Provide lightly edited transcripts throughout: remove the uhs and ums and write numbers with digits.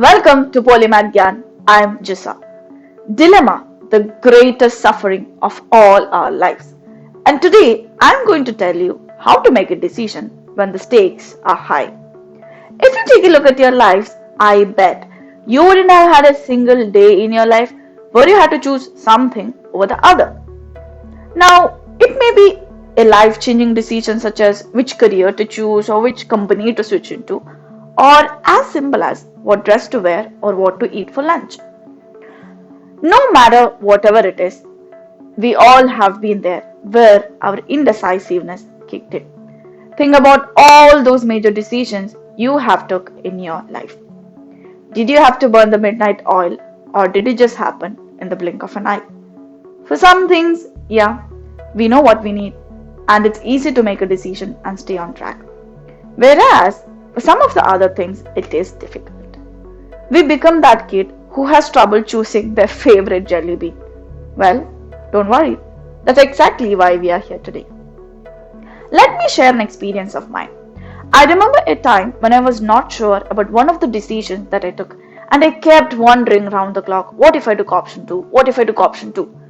Welcome to Polymath Gyan. I'm Jissa. Dilemma, the greatest suffering of all our lives. And today I'm going to tell you how to make a decision when the stakes are high. If you take a look at your lives, I bet you wouldn't have had a single day in your life where you had to choose something over the other. Now, it may be a life changing decision such as which career to choose or which company to switch into, or as simple as what dress to wear or what to eat for lunch. No matter whatever it is, we all have been there where our indecisiveness kicked in. Think about all those major decisions you have took in your life. Did you have to burn the midnight oil or did it just happen in the blink of an eye? For some things, yeah, we know what we need and it's easy to make a decision and stay on track. Whereas for some of the other things, it is difficult. We become that kid who has trouble choosing their favorite jelly bean. Well, don't worry, that's exactly why we are here today. Let me share an experience of mine. I remember a time when I was not sure about one of the decisions that I took, and I kept wondering round the clock, what if I took option 2? What if I took option 2?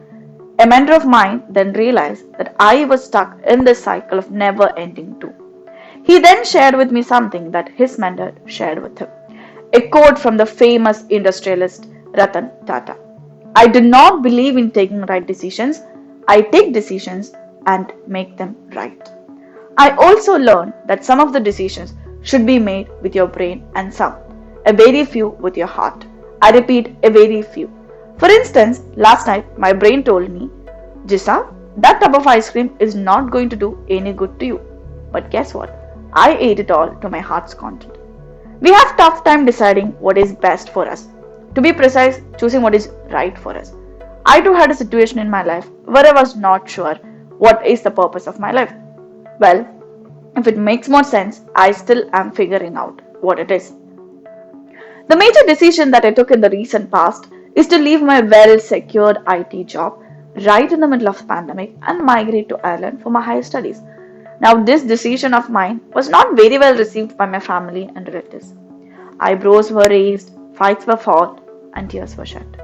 A mentor of mine then realized that I was stuck in this cycle of never ending 2. He then shared with me something that his mentor shared with him. A quote from the famous industrialist Ratan Tata. I do not believe in taking right decisions. I take decisions and make them right. I also learned that some of the decisions should be made with your brain and some, a very few with your heart. I repeat, a very few. For instance, last night my brain told me, Jissa, that tub of ice cream is not going to do any good to you. But guess what? I ate it all to my heart's content. We have tough time deciding what is best for us. To be precise, choosing what is right for us. I too had a situation in my life where I was not sure what is the purpose of my life. Well, if it makes more sense, I still am figuring out what it is. The major decision that I took in the recent past is to leave my well-secured IT job right in the middle of the pandemic and migrate to Ireland for my higher studies. Now, this decision of mine was not very well received by my family and relatives. Eyebrows were raised, fights were fought, and tears were shed.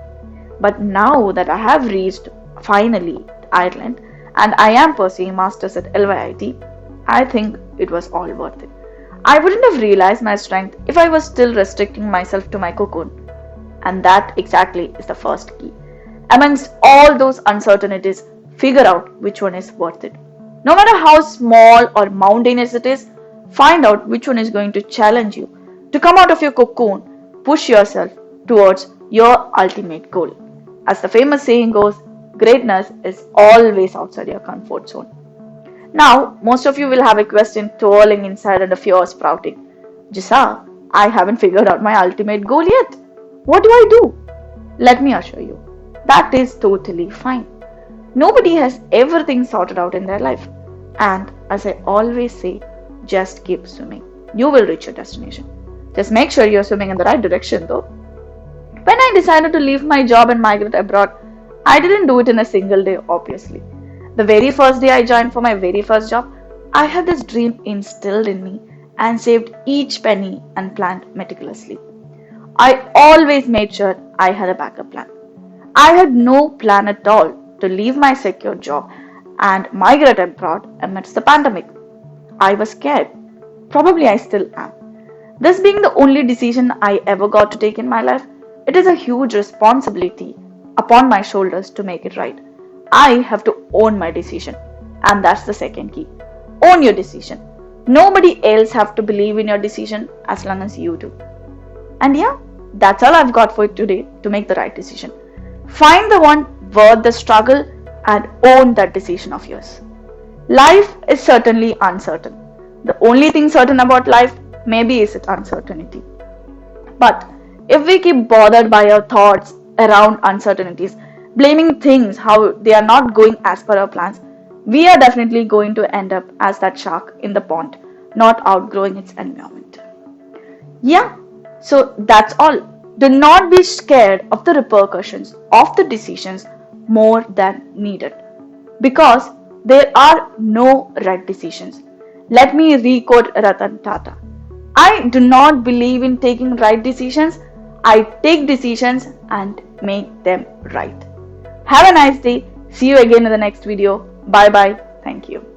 But now that I have reached finally Ireland and I am pursuing masters at LYIT, I think it was all worth it. I wouldn't have realized my strength if I was still restricting myself to my cocoon. And that exactly is the first key. Amongst all those uncertainties, figure out which one is worth it. No matter how small or mountainous it is, find out which one is going to challenge you to come out of your cocoon, push yourself towards your ultimate goal. As the famous saying goes, greatness is always outside your comfort zone. Now, most of you will have a question twirling inside and a fear sprouting. Jissa, I haven't figured out my ultimate goal yet. What do I do? Let me assure you, that is totally fine. Nobody has everything sorted out in their life. And as I always say, just keep swimming. You will reach your destination. Just make sure you're swimming in the right direction though. When I decided to leave my job and migrate abroad, I didn't do it in a single day, obviously. The very first day I joined for my very first job, I had this dream instilled in me and saved each penny and planned meticulously. I always made sure I had a backup plan. I had no plan at all to leave my secure job and migrate abroad amidst the pandemic. I was scared. Probably I still am. This being the only decision I ever got to take in my life, it is a huge responsibility upon my shoulders to make it right. I have to own my decision. And that's the second key. Own your decision. Nobody else have to believe in your decision as long as you do. And yeah, that's all I've got for you today to make the right decision. Find the one worth the struggle and own that decision of yours. Life is certainly uncertain. The only thing certain about life maybe is its uncertainty. But if we keep bothered by our thoughts around uncertainties, blaming things how they are not going as per our plans, we are definitely going to end up as that shark in the pond, not outgrowing its environment. Yeah, so that's all. Do not be scared of the repercussions of the decisions more than needed because there are no right decisions. Let me re-quote Ratan Tata. I do not believe in taking right decisions. I take decisions and make them right. Have a nice day. See you again in the next video. Bye bye. Thank you.